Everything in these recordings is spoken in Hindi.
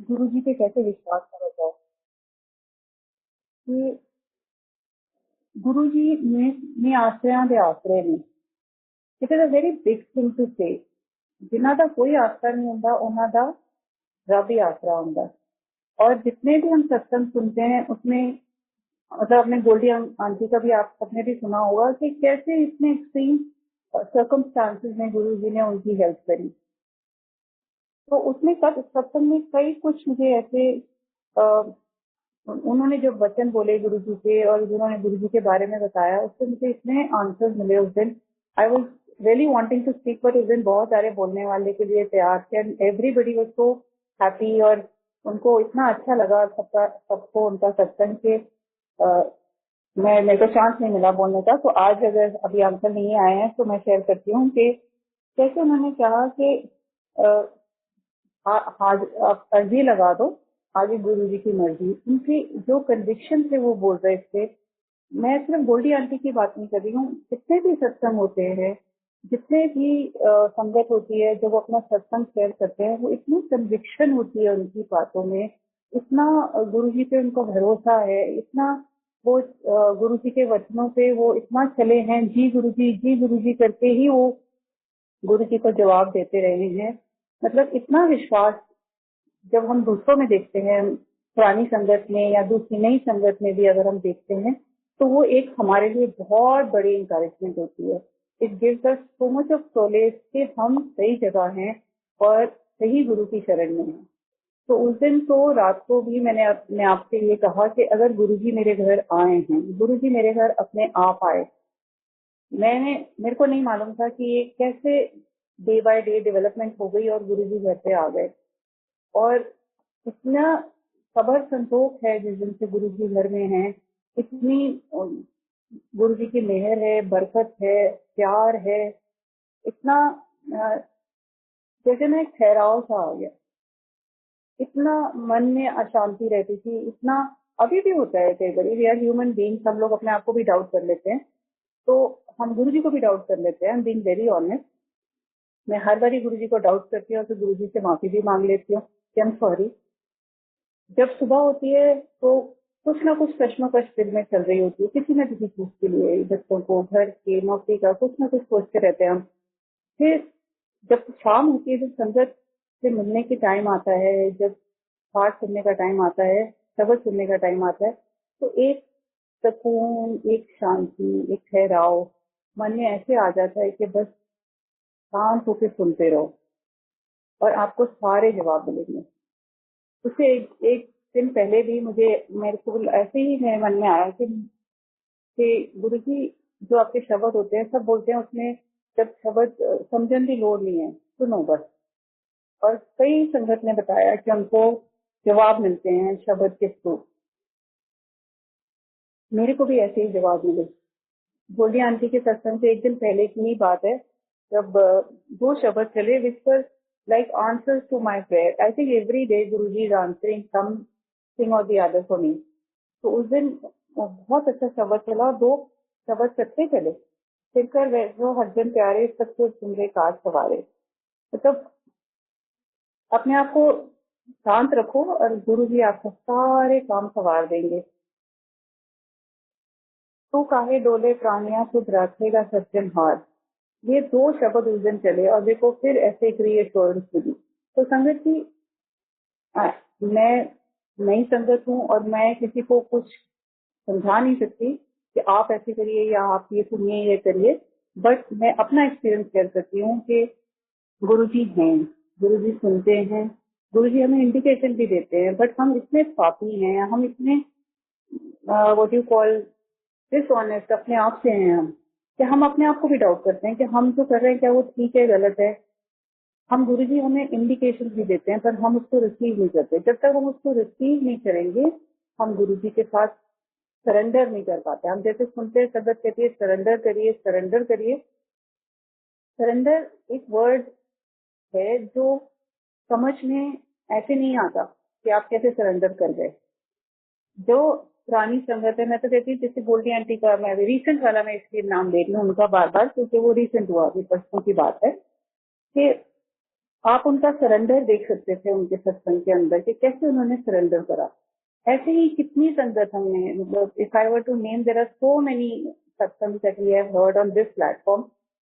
गुरु जी पे कैसे विश्वास करा जाए कि गुरु जी ने आश्रया दे आसरे ने। It is a very big thing to say. जिन्हों का कोई आसरा नहीं होता उन्हों का रब ही आसरा होता। और जितने भी हम सत्संग सुनते हैं उसमें मतलब अपने गोल्डी आंटी का भी आप सबने भी सुना होगा कि कैसे इतने एक्सट्रीम सर्कमस्टांसेस में गुरु जी ने उनकी हेल्प करी। तो उसमें सत्संग में कई कुछ मुझे ऐसे उन्होंने जो वचन बोले गुरु जी के और जिन्होंने गुरु जी के बारे में बताया उससे मुझे इतने आंसर्स मिले उस दिन। I was really wanting to speak but उस दिन बहुत सारे बोलने वाले के लिए तैयार थे and everybody was so happy और उनको इतना अच्छा लगा सबको उनका सत्संग के मेरे को चांस नहीं मिला बोलने का। तो आज अगर अभी आंसर नहीं आए हैं तो मैं शेयर करती हूँ कि कैसे उन्होंने कहा कि आप अर्जी लगा दो आगे गुरु जी की मर्जी। उनकी जो कन्विक्शन थे वो बोल रहे थे। मैं सिर्फ गोल्डी आंटी की बात नहीं कर रही हूँ, जितने भी सत्संग होते हैं जितने भी संगत होती है जब वो अपना सत्संग शेयर करते हैं वो इतनी कन्विक्शन होती है उनकी बातों में, इतना गुरु जी पे उनको भरोसा है, इतना वो गुरु जी के वचनों पे वो इतना चले हैं, जी गुरु जी करके ही वो गुरु जी को जवाब देते रहे हैं। मतलब इतना विश्वास जब हम दूसरों में देखते हैं, पुरानी संगत में या दूसरी नई संगत में भी अगर हम देखते हैं तो वो एक हमारे लिए बहुत बड़ी इंकरेजमेंट होती है। It gives us so much of solace कि हम सही जगह हैं और सही गुरु की शरण में हैं। तो उस दिन तो रात को भी मैंने अपने आप से ये कहा कि अगर गुरु जी मेरे घर आए हैं, गुरु जी मेरे घर अपने आप आए। मेरे को नहीं मालूम था कि ये कैसे डे बाय डे डेवलपमेंट हो गई और गुरु जी घर पे आ गए। और इतना सबर संतोष है जिस दिन से गुरु जी घर में हैं, इतनी गुरु जी की मेहर है, बरकत है, प्यार है, इतना जैसे ना एक ठहराव सा आ गया। इतना मन में अशांति रहती थी, इतना अभी भी होता है कई बार। वी आर ह्यूमन बीइंग्स, हम लोग अपने आप को भी डाउट कर लेते हैं, तो हम गुरु जी को भी डाउट कर लेते हैं। I am being very honest. मैं हर बारी गुरु जी को डाउट करती हूँ तो गुरु जी से माफी भी मांग लेती हूँ कि आई एम सॉरी। जब सुबह होती है तो कुछ ना कुछ कश्मकश दिल में चल रही होती है किसी न किसी चीज के लिए, बच्चों को, घर के, नौकरी का, कुछ ना कुछ सोचते रहते हैं हम। फिर जब शाम होती है, जब संगत से मिलने के टाइम आता है, जब पाठ सुनने का टाइम आता है, शब्द सुनने का टाइम आता है, तो एक सुकून, एक शांति, एक ठहराव मन में ऐसे आ जाता है कि बस शांत होकर सुनते रहो और आपको सारे जवाब मिलेंगे। उससे एक दिन पहले भी मेरे को ऐसे ही मेरे मन में आया कि गुरु जी जो आपके शब्द होते हैं सब बोलते हैं उसमें जब शब्द समझन की लोड़ नहीं है, सुनो बस। और कई संगत ने बताया कि उनको जवाब मिलते हैं शब्द के थ्रू। मेरे को भी ऐसे ही जवाब मिले। गोल्डी आंटी के सत्संग से एक दिन पहले की ही बात है, जब दो शब्द चले which were like answers to my prayer. I think every day Guruji is answering something और द अदर फॉर मी। तो उस दिन बहुत अच्छा शब्द चला और दो शब्द सच्चे चले, सिरकर वैसो हरजन प्यारे सब कुछ सुनरे काज सवारे। मतलब अपने आप को शांत रखो और गुरु जी आपका सारे काम सवार देंगे। तो काहे डोले प्राणिया खुद रखेगा सज्जन हार। ये दो शब्द उस दिन चले और देखो फिर ऐसे एक रीअश्योरेंस मिली। तो संगत जी, मैं नई संगत हूँ और मैं किसी को कुछ समझा नहीं सकती कि आप ऐसे करिए या आप ये सुनिए ये करिए, बट मैं अपना एक्सपीरियंस शेयर करती हूँ कि गुरुजी हैं, गुरुजी सुनते हैं, गुरुजी हमें इंडिकेशन भी देते हैं, बट हम इतने पापी हैं, हम इतने व्हाट यू कॉल डिसऑनेस्ट अपने आप से हैं हम, कि हम अपने आप को भी डाउट करते हैं कि हम जो कर रहे हैं क्या वो ठीक है गलत है। हम गुरुजी हमें इंडिकेशन भी देते हैं पर हम उसको रिसीव नहीं करते। जब तक हम उसको रिसीव नहीं करेंगे हम गुरुजी के साथ सरेंडर नहीं कर पाते। हम जैसे सुनते हैं शब्द कहती है सरेंडर करिए, सरेंडर करिए। सरेंडर एक वर्ड है जो समझ में ऐसे नहीं आता कि आप कैसे सरेंडर कर गए। जो पुरानी संगत है, मैं तो कहती हूँ जैसे गोल्डी आंटी का मैं रिसेंट वाला मैं इसलिए नाम ले रही हूँ उनका बार बार क्योंकि वो रिसेंट हुआ, अभी परसों की बात है कि आप उनका सरेंडर देख सकते थे उनके सत्संग के अंदर कि कैसे उन्होंने सरेंडर करा। ऐसे ही कितनी संगत हमने, मतलब if I were to name, there are so many satsang that we have heard on this platform,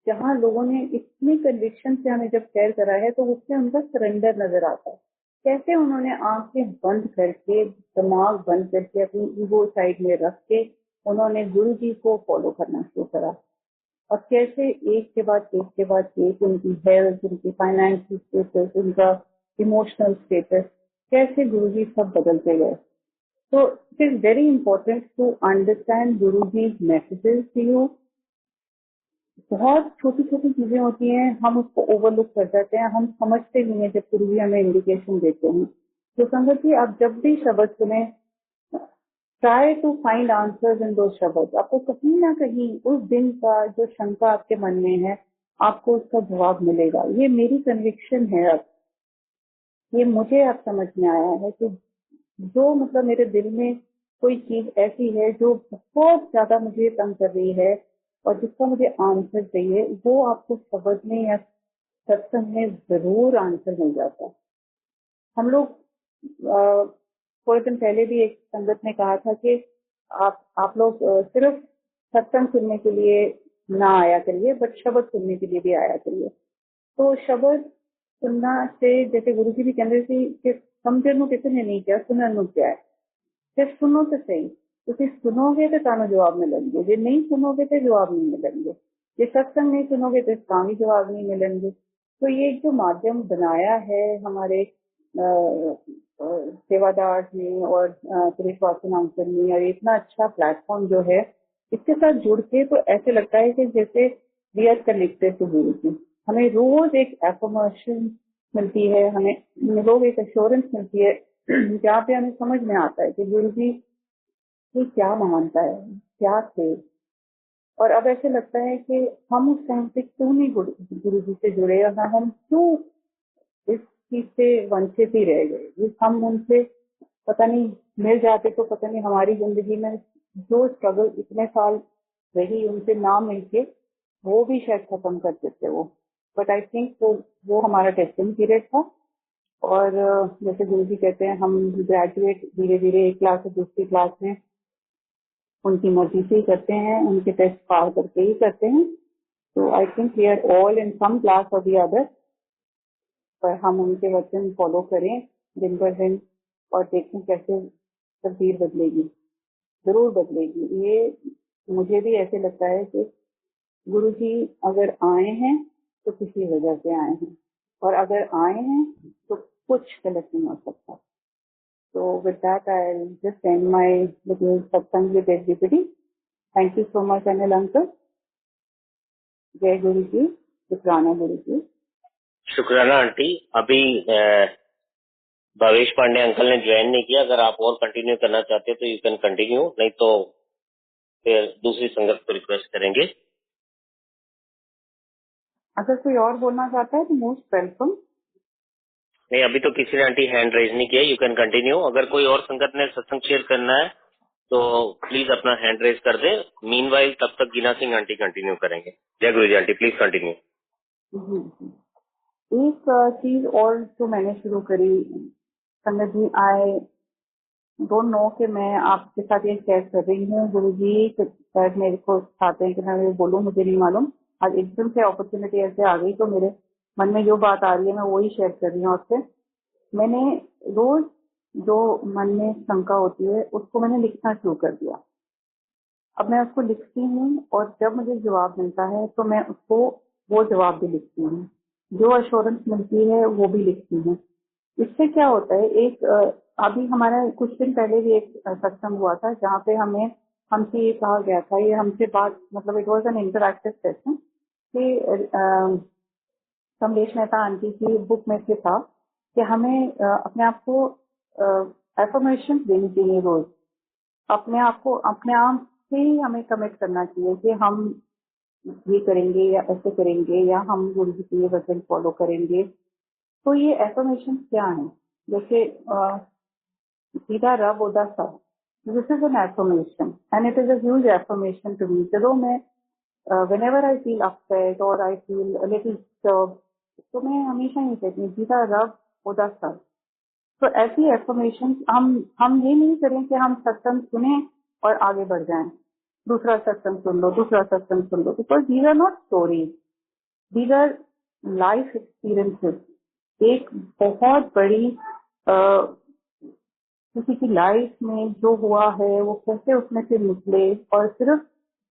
जहाँ लोगों ने इतनी कन्विक्शन से हमें जब शेयर करा है तो उसमें उनका सरेंडर नजर आता है। कैसे उन्होंने आंखें बंद करके, दिमाग बंद करके, अपनी ईगो साइड में रख के उन्होंने गुरु जी को फॉलो करना शुरू करा। और कैसे एक के बाद एक के बाद एक उनकी हेल्थ, उनकी फाइनेंशियल स्टेटस, उनका इमोशनल स्टेटस, कैसे गुरुजी सब बदलते गए। तो it is very important to understand Guruji's messages to you. बहुत छोटी छोटी चीजें होती हैं, हम उसको ओवरलुक कर जाते हैं, हम समझते नहीं है जब गुरुजी हमें इंडिकेशन देते हैं। तो संगत जी, आप जब भी शब्द सुने, try to find answers in दो शब्द। आपको कहीं ना कहीं उस दिन का जो शंका आपके मन में है, आपको उसका जवाब मिलेगा। ये मेरी कन्विक्शन है। अब ये मुझे अब समझ में आया है कि जो, मतलब मेरे दिल में कोई चीज ऐसी है जो बहुत ज्यादा मुझे तंग कर रही है और जिसका मुझे आंसर चाहिए, वो आपको शब्द में या सत्संग में जरूर आंसर मिल जाता है। हम लोग थोड़े दिन पहले भी एक संगत ने कहा था कि आप लोग सिर्फ सत्संग सुनने के लिए ना आया करिए, बट शब्द सुनने के लिए भी आया करिए। तो शब्द सुनना से, जैसे गुरु जी भी कहते थे कि समझनु किसी ने नहीं किया, सुननु क्या है। सिर्फ सुनो तो सही, ਤੁਸੀਂ सुनोगे तो ਤੁਹਾਨੂੰ जवाब मिलेंगे, ਜੇ नहीं सुनोगे तो जवाब नहीं मिलेंगे, ਜੇ सत्संग नहीं सुनोगे तो ਤਾਂ भी जवाब नहीं मिलेंगे। तो ये जो माध्यम बनाया है हमारे सेवादार ने और पुलिसवासी नामचंद ने, और इतना अच्छा प्लेटफॉर्म जो है, इसके साथ जुड़ के तो ऐसे लगता है कि जैसे वी आर कनेक्टेड टू गुरु जी। हमें रोज एक एफर्मेशन मिलती है, हमें रोज एक एश्योरेंस मिलती है, जहाँ पे हमें समझ में आता है कि गुरु जी की क्या महानता है, क्या थे। और अब ऐसे लगता है कि हम उस टाइम पे क्यों नहीं गुरु जी से जुड़े, और हम क्यों इस चीज से वंचित ही रह गए। हम उनसे पता नहीं मिल जाते तो पता नहीं हमारी जिंदगी में जो स्ट्रगल इतने साल रही, उनसे ना मिलके वो भी शायद खत्म कर देते वो। बट आई थिंक वो हमारा टेस्टिंग पीरियड था। और जैसे गुरु जी कहते हैं, हम ग्रेजुएट धीरे धीरे एक क्लास से दूसरी क्लास में उनकी मर्जी से ही करते हैं, उनके टेस्ट पार करके ही करते हैं। तो I think we are all in some class or the other, पर हम उनके वचन फॉलो करें दिन पर दिन और देखें कैसे तस्वीर बदलेगी। जरूर बदलेगी। ये मुझे भी ऐसे लगता है कि गुरु जी अगर आए हैं तो किसी वजह से आए हैं, और अगर आए हैं तो कुछ गलत नहीं हो सकता। So with that, I'll just end my little satsang with everybody. Thank you so much, Anil uncle. जय गुरु जी, शुक्राना गुरु जी। शुक्राना आंटी। अभी भावेश पांडे अंकल ने ज्वाइन नहीं किया, अगर आप और कंटिन्यू करना चाहते हैं तो यू कैन कंटिन्यू, नहीं तो फिर दूसरी संगत को रिक्वेस्ट करेंगे। अगर कोई और बोलना चाहता है तो मोस्ट वेलकम। नहीं, अभी तो किसी ने आंटी हैंड रेज नहीं किया, यू कैन कंटिन्यू। अगर कोई और संगत ने सत्संग शेयर करना है तो प्लीज अपना हैंड रेज कर दे। मीनवाइल तब तक गीना सिंह आंटी कंटिन्यू करेंगे। जय गुरु जी आंटी, प्लीज कंटिन्यू। एक चीज और जो मैंने शुरू करी संगत जी, आई डोंट नो कि मैं आपके साथ ये शेयर कर रही हूँ। गुरु जी शायद मेरे को चाहते हैं कि मैं बोलूँ, मुझे नहीं मालूम। आज एकदम से अपॉर्चुनिटी ऐसे आ गई तो मेरे मन में जो बात आ रही है मैं वही शेयर कर रही हूँ आपसे। मैंने रोज जो मन में शंका होती है उसको मैंने लिखना शुरू कर दिया। अब मैं उसको लिखती हूँ और जब मुझे जवाब मिलता है तो मैं उसको वो जवाब भी लिखती हूँ, जो अश्योरेंस मिलती है वो भी लिखती हूँ। इससे क्या होता है, एक अभी हमारा कुछ दिन पहले भी एक सत्संग हुआ था जहाँ पे हमसे ये कहा गया था, ये हमसे बात, मतलब it was an interactive session कि कमलेश मेहता आंटी की बुक में से था कि हमें अपने आप को एफर्मेशन देनी चाहिए रोज। अपने आप से ही हमें कमिट करना चाहिए कि हम ये करेंगे या ऐसे करेंगे या हम गुरु जी के ये वचन फॉलो करेंगे। तो ये एफर्मेशन क्या है? जैसे सीधा रब ओदा सब, this is an affirmation and it is a huge affirmation to me. चलो मैं whenever I feel upset or I feel a little disturbed, तो मैं हमेशा ये कहती हूँ, जीता रब ओदा सब। तो ऐसी एफर्मेशन हम ये नहीं करें कि हम सत्संग सुने और आगे बढ़ जाएं, दूसरा सत्संग सुन लो, दूसरा सत्संग सुन लो, because these are not stories, these are life experiences. एक बहुत बड़ी किसी की लाइफ में जो हुआ है वो कैसे उसमें से निकले, और सिर्फ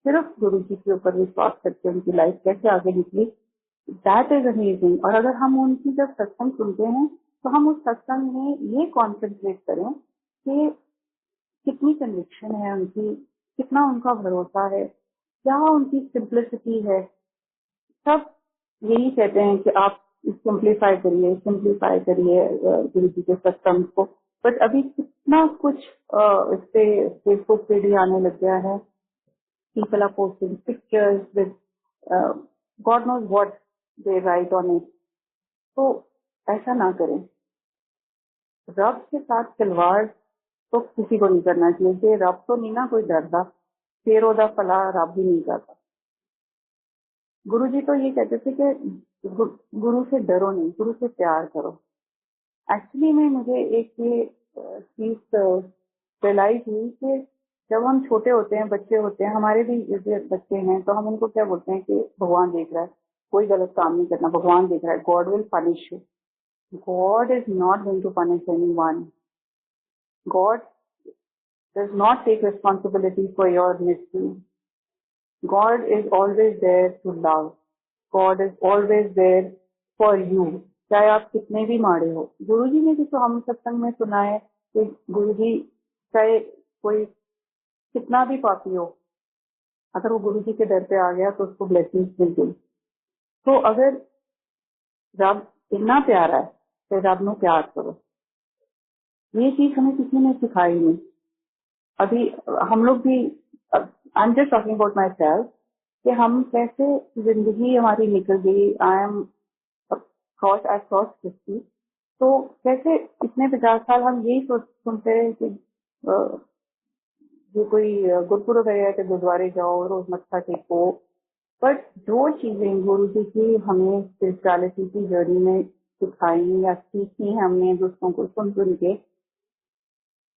सिर्फ गुरु जी के ऊपर विश्वास करके उनकी लाइफ कैसे आगे निकली, दैट इज अमेजिंग। और अगर हम उनकी जब सत्संग सुनते हैं तो हम उस सत्संग में ये कॉन्सेंट्रेट करें कि कितनी कन्विक्शन है उनकी, कितना उनका भरोसा है, क्या उनकी सिंप्लिसिटी है। सब यही कहते हैं कि आप सिंप्लीफाई करिए गुरु जी के सत्संग को। बट अभी कितना कुछ इस पे फेसबुक पे भी आने लग गया है, people are posting pictures with God knows what they write on it. तो ऐसा ना करें, रब के साथ खिलवाड़ तो किसी को नहीं करना चाहिए। जे रब तो नहीं ना कोई डरता, शेर ओदा फला रब भी नहीं करता। गुरु जी तो ये कहते थे कि गुरु से डरो नहीं, गुरु से प्यार करो। एक्चुअली में मुझे एक ये चीज रियलाइज हुई कि जब हम छोटे होते हैं, बच्चे होते हैं, हमारे भी जैसे बच्चे हैं, तो हम उनको क्या बोलते हैं कि भगवान देख रहा है, कोई गलत काम नहीं करना, भगवान देख रहा है, God will punish you. God is not going to punish anyone. God does not take responsibility for your misdeeds. God is always there to love. God is always there for you. चाहे आप कितने भी माड़े हो। गुरु जी ने भी तो हम सत्संग में सुना है कि गुरु जी चाहे कोई कितना भी पापी हो, अगर वो गुरु जी के दर पे आ गया तो उसको ब्लेसिंग्स मिल गई। तो अगर रब इतना प्यारा है तो रब नो प्यार करो। ये चीज हमें किसी ने सिखाई नहीं। अभी हम लोग भी, I am just talking about my self, कि हम कैसे जिंदगी हमारी निकल गई। आई एम क्रॉस 50, तो कैसे इतने 50 साल हम यही सुनते रहे कि ये कोई गुरपुरब है कि गुरुद्वारे जाओ, रोज मत्था टेको। बट जो चीजें गुरु जी की हमें स्पिरिचुअलिटी की जर्नी में सिखाई या सीखी हमने दूसरों को सुन सुन के,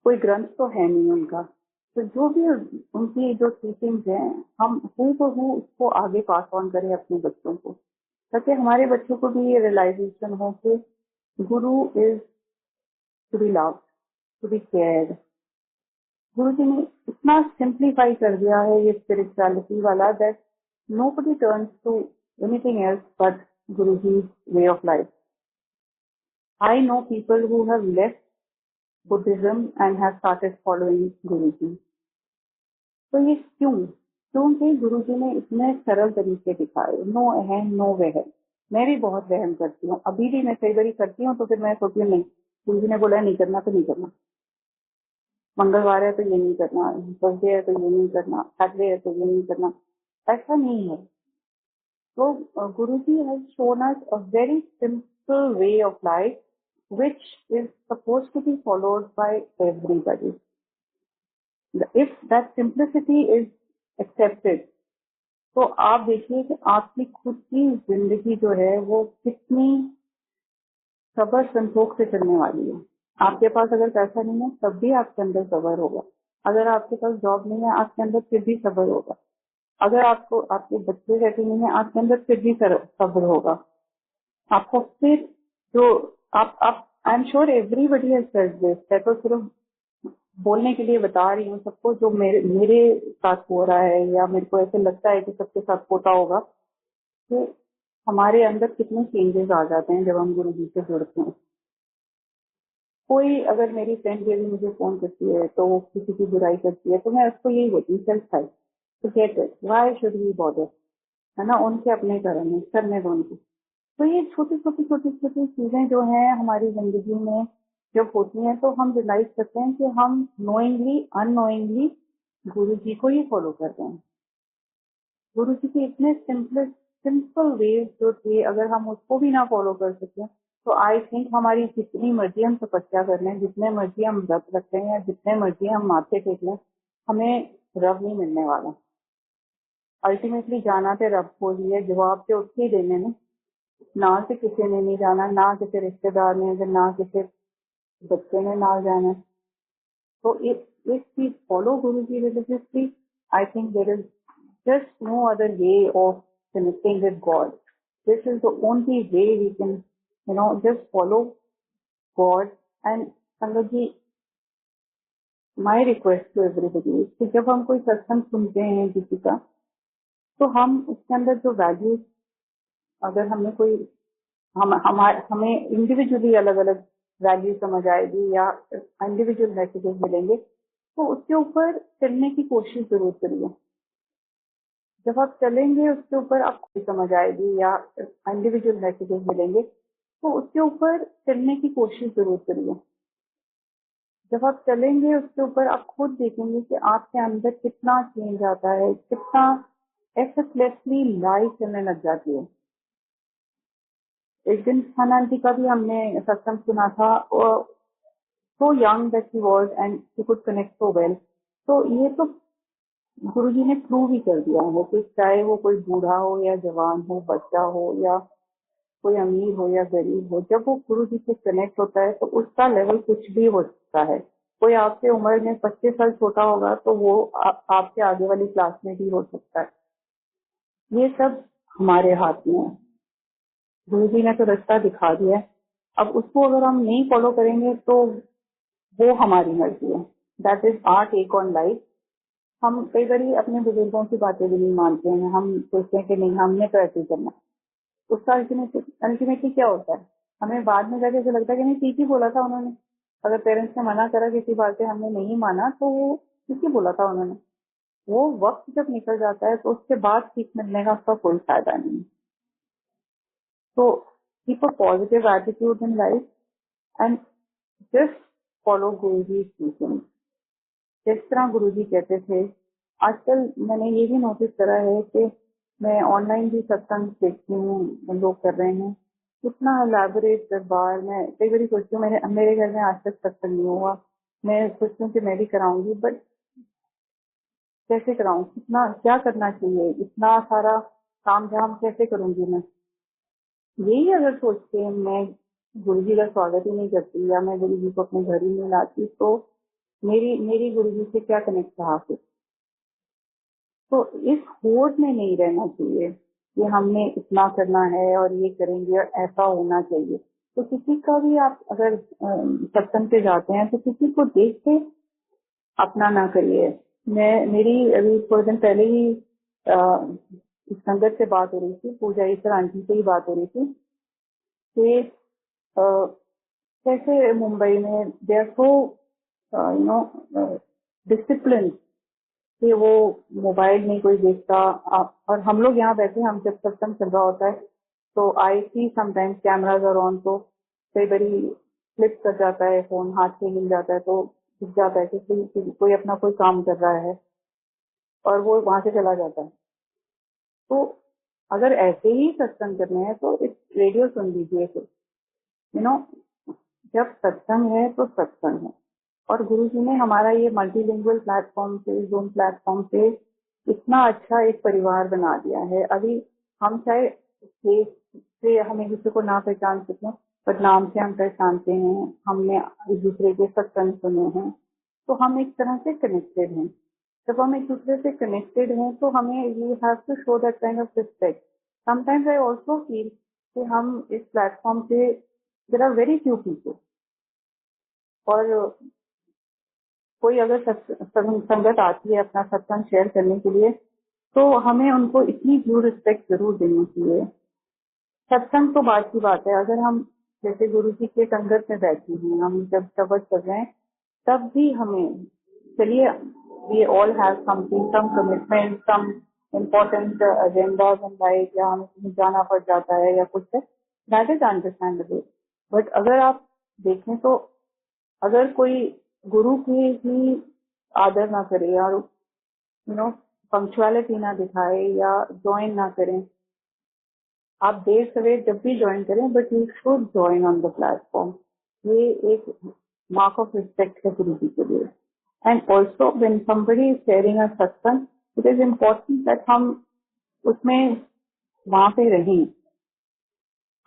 कोई ग्रंथ तो है नहीं उनका, तो जो भी उनकी जो टीचिंग्स हैं हम हूबहू उसको आगे पास ऑन करें अपने बच्चों को, ताकि हमारे बच्चों को भी ये रियलाइजेशन हो कि guru is to be loved, to be cared. Guru ji ने इतना सिंप्लीफाई कर दिया है ये स्पिरिचुअलिटी वाला, that nobody turns to anything else but Guruji's way of life. I know people who have left Buddhism and have started following Guruji. तो ये क्यों? क्योंकि गुरु जी ने इतने सरल तरीके दिखाए, नो अहम नो वहम। मैं भी बहुत वहम करती हूँ, अभी भी मैं कई बार करती हूँ, तो फिर मैं सोचती हूँ नहीं, गुरु जी ने बोला नहीं करना तो नहीं करना, मंगलवार है तो ये नहीं करना, थर्सडे है तो ये नहीं करना, सैटरडे है तो ये नहीं करना। ऐसा नहीं है। तो Guru ji has shown us a very simple way of life which is supposed to be followed by everybody. If that simplicity is accepted, तो आप देखिए कि आपकी खुद की जिंदगी जो है वो कितनी सबर संतोष से चलने वाली है। आपके पास अगर पैसा नहीं है तब भी आपके अंदर सबर होगा, अगर आपके पास जॉब नहीं है आपके अंदर फिर भी सबर होगा, अगर आपको आपके बच्चे रहते नहीं है आपके अंदर फिर भी सबर होगा। आपको फिर जो आप I am sure everybody has felt this, मैं तो सिर्फ बोलने के लिए बता रही हूँ सबको, जो मेरे साथ हो रहा है या मेरे को ऐसे लगता है कि सबके साथ होता होगा, कि हमारे अंदर कितने चेंजेस आ जाते हैं जब हम गुरु जी से जुड़ते हैं। कोई अगर मेरी फ्रेंड भी मुझे फोन करती है तो वो किसी की बुराई करती है, तो मैं उसको यही बोलती हूँ, self side to get it, why should we bother, है ना, उनके अपने कर्म है, करने दो उनको। तो ये छोटी छोटी चीजें जो हैं हमारी जिंदगी में जब होती हैं तो हम रियलाइज करते हैं कि हम नोइंगली अननोइंगली गुरु जी को ही फॉलो कर रहे हैं। गुरु जी के इतने सिंपल वेज जो थे, अगर हम उसको भी ना फॉलो कर सकें तो आई थिंक हमारी जितनी मर्जी हम तपस्या कर लें, जितने मर्जी हम व्रत रखें या जितने मर्जी हम माथे टेक लें, हमें रब नहीं मिलने वाला। अल्टीमेटली जाना तो रब को ही है, जवाब तो उसके ही देने में। ना से किसी ने नहीं जाना, ना किसी रिश्तेदार ने, ना किसी बच्चे ने ना जाना। So if we follow Guruji religiously, I think there is just no other way of connecting with God. This is the only way we can, just follow God. And Sangat ji, my request to everybody is कि जब हम कोई सत्संग सुनते हैं किसी का, तो हम उसके अंदर जो वैल्यूज, अगर हमें कोई हमें इंडिविजुअली अलग अलग वैल्यू समझ आएगी या इंडिविजुअल मैसेजेस मिलेंगे, तो उसके ऊपर चलने की कोशिश जरूर करिए। जब आप चलेंगे उसके ऊपर आपको समझ आएगी या इंडिविजुअल मैसेजेस मिलेंगे, तो उसके ऊपर चलने की कोशिश जरूर करिए। जब आप चलेंगे उसके ऊपर आप खुद देखेंगे कि आपके अंदर कितना चेंज आता है, कितना एफर्टलेसली लाइफ चलने लग जाती है। एक दिन खाना आंटी का भी हमने सत्संग सुना था, और so young that he was and he could connect so well. तो ये तो गुरुजी ने प्रूव ही कर दिया है कि चाहे वो कोई बूढ़ा हो या जवान हो, बच्चा हो या कोई अमीर हो या गरीब हो, जब वो गुरुजी से कनेक्ट होता है तो उसका लेवल कुछ भी हो सकता है। कोई आपसे उम्र में 25 साल छोटा होगा तो वो आपसे आगे वाली क्लास में भी हो सकता है। ये सब हमारे हाथ में है। गुरुजी ने तो रास्ता दिखा दिया है, अब उसको अगर हम नहीं फॉलो करेंगे तो वो हमारी मर्जी है। That is our take on life. हम कई बार अपने बुजुर्गों की बातें भी नहीं मानते हैं, हम सोचते हैं कि नहीं हमने तो ऐसे ही करना। उसका अल्टीमेटली क्या होता है, हमें बाद में जाके ऐसा लगता है कि नहीं ठीक ही बोला था उन्होंने। अगर पेरेंट्स ने मना करा किसी बात से हमने नहीं माना तो वो ठीक ही बोला था उन्होंने। वो वक्त जब निकल जाता है तो उसके बाद सीख मिलने का उसका कोई फायदा नहीं। तो keep a positive attitude in life and just follow Guruji teaching. जिस तरह गुरुजी कहते थे, आजकल मैंने ये भी नोटिस करा है कि मैं ऑनलाइन भी सत्संग देखती हूँ, लोग कर रहे हैं कितना एलैबोरेट दरबार। मैं कई बार सोचती हूँ मेरे घर में आज तक सत्संग नहीं हुआ, मैं सोचती हूँ कि मैं भी कराऊंगी, बट कैसे कराऊं, कितना क्या करना चाहिए, इतना सारा काम झाम कैसे करूंगी मैं। यही अगर सोच के मैं गुरुजी का स्वागत ही नहीं करती या मैं गुरुजी को अपने घर ही नहीं लाती, तो मेरी गुरुजी से क्या कनेक्ट रहा फिर। तो इस होड़ में नहीं रहना चाहिए कि हमने इतना करना है और ये करेंगे और ऐसा होना चाहिए। तो किसी का भी आप अगर सत्संग पे जाते हैं तो किसी को देख के अपना ना करिए। मेरी अभी थोड़े दिन पहले ही इस संगत से बात हो रही थी, पूजा ईश्वर आंटी से ही बात हो रही थी कि कैसे मुंबई में दे आर सो डिसिप्लिन कि वो मोबाइल नहीं कोई देखता। और हम लोग यहाँ बैठे, हम जब सत्संग चल रहा होता है तो I see sometimes cameras are on, तो कई बारी फ्लिप कर जाता है फोन, हाथ से मिल जाता है तो दिख जाता है कि कोई अपना कोई काम कर रहा है और वो वहां से चला जाता है। तो अगर ऐसे ही सत्संग करने हैं तो इस रेडियो सुन लीजिए फिर, जब सत्संग है तो सत्संग है। और गुरुजी ने हमारा ये मल्टीलिंगुअल प्लेटफॉर्म से, जूम प्लेटफॉर्म से इतना अच्छा एक परिवार बना दिया है। अभी हम चाहे फेस से हमें किसी को ना पहचान सकें, पर नाम से हम पहचानते हैं, हमने एक दूसरे के सत्संग सुने हैं, तो हम एक तरह से कनेक्टेड हैं। जब हम एक दूसरे से कनेक्टेड हैं तो हमें you have to show that kind of respect. Sometimes I also feel कि हम इस प्लेटफॉर्म पे there are very few people, और कोई अगर संगत आती है अपना सत्संग शेयर करने के लिए तो हमें उनको इतनी ड्यू रिस्पेक्ट जरूर देनी चाहिए। सत्संग तो बात की बात है, अगर हम जैसे गुरु जी के संगत में बैठे हैं, हम जब शब्द कर रहे हैं तब भी हमें, चलिए we all have something, some commitment, some important agendas in life, या हमें कहीं जाना पड़ जाता है या कुछ है, दैट इज अंडरस्टैंडेबल। बट अगर आप देखें तो अगर कोई गुरु की ही आदर ना करे और पंक्चुअलिटी ना दिखाए या ज्वाइन ना करें, आप देर सवेर जब भी ज्वाइन करें, but you should join on the platform. ये एक मार्क ऑफ रिस्पेक्ट है गुरु जी के लिए। And also when somebody is sharing अ सत्संग, इट इज इम्पोर्टेंट दैट हम उसमें वहां पे रहें।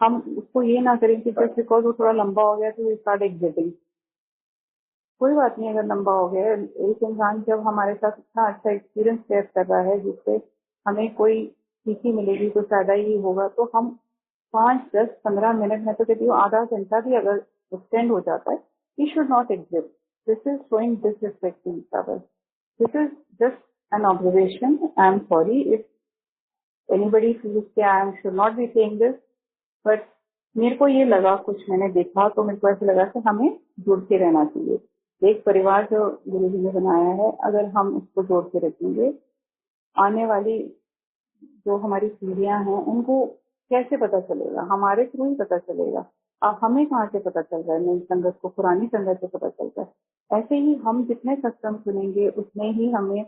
हम उसको ये ना करें कि जस्ट बिकॉज वो थोड़ा लंबा हो गया तो वी स्टार्ट एग्जिटिंग। कोई बात नहीं अगर लंबा हो गया। एक इंसान जब हमारे साथ इतना अच्छा एक्सपीरियंस शेयर कर रहा है जिससे हमें कोई सीखी मिलेगी, तो फायदा ही होगा, तो हम 5, 10, 15 मिनट, मैं तो कहती हूँ आधा घंटा भी अगर एक्सटेंड हो जाता है, we should not exit. This is showing disrespect to each other. This is just an observation. I am sorry if anybody feels कि I am should not be saying this, but मेरे को ये लगा, कुछ मैंने देखा तो मेरे को ऐसे लगा कि हमें जुड़ के रहना चाहिए। एक परिवार जो गुरु जी ने बनाया है, अगर हम उसको जोड़ के रखेंगे, आने वाली जो हमारी पीढ़ियां हैं उनको कैसे पता चलेगा? हमारे थ्रू ही पता चलेगा। अब हमें कहाँ से पता चल रहा है? नई संगत को पुरानी संगत से पता चलता है। ऐसे ही हम जितने सत्संग सुनेंगे उतने ही हमें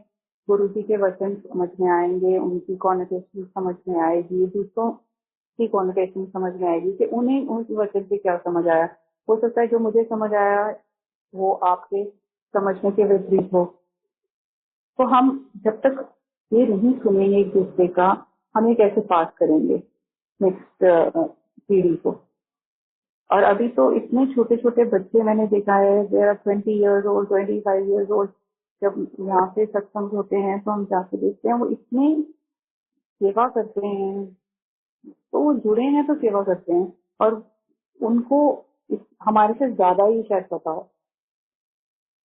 गुरु जी के वचन समझ में आएंगे, उनकी कॉन्वर्सेशन समझ में आएगी, दूसरों की कॉन्वर्सेशन समझ में आएगी कि उन्हें उस वचन से क्या समझ आया। हो सकता है जो मुझे समझ आया वो आपके समझने के विपरीत हो। तो हम जब तक ये नहीं सुनेंगे एक दूसरे का, हमें कैसे पास करेंगे नेक्स्ट पीढ़ी को? और अभी तो इतने छोटे छोटे बच्चे मैंने देखा है, there are 20 years old, 25 years old। जब यहाँ पे सत्संग होते हैं तो हम जाके देखते हैं, वो इतने सेवा करते हैं। तो वो जुड़े हैं तो सेवा करते हैं, और उनको हमारे से ज्यादा ही शायद पता हो।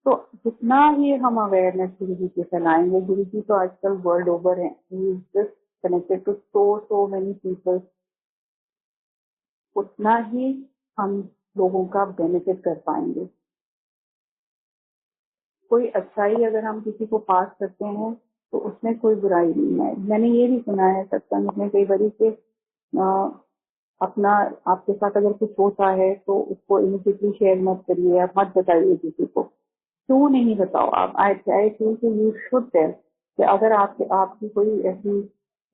तो जितना ही हम अवेयरनेस गुरु जी की फैलाएंगे, गुरु जी तो आजकल वर्ल्ड ओवर है, he is just connected to so many people, उतना ही हम लोगों का बेनिफिट कर पाएंगे। कोई अच्छाई अगर हम किसी को पास करते हैं तो उसमें कोई बुराई नहीं है। मैंने ये भी सुना है सत्संग में कई बारी के अपना आपके साथ अगर कुछ होता है तो उसको इमीडिएटली शेयर मत करिए, आप मत बताइए किसी को। क्यों नहीं बताओ आप? आई फील कि यू शुड टेल कि अगर आपकी कोई ऐसी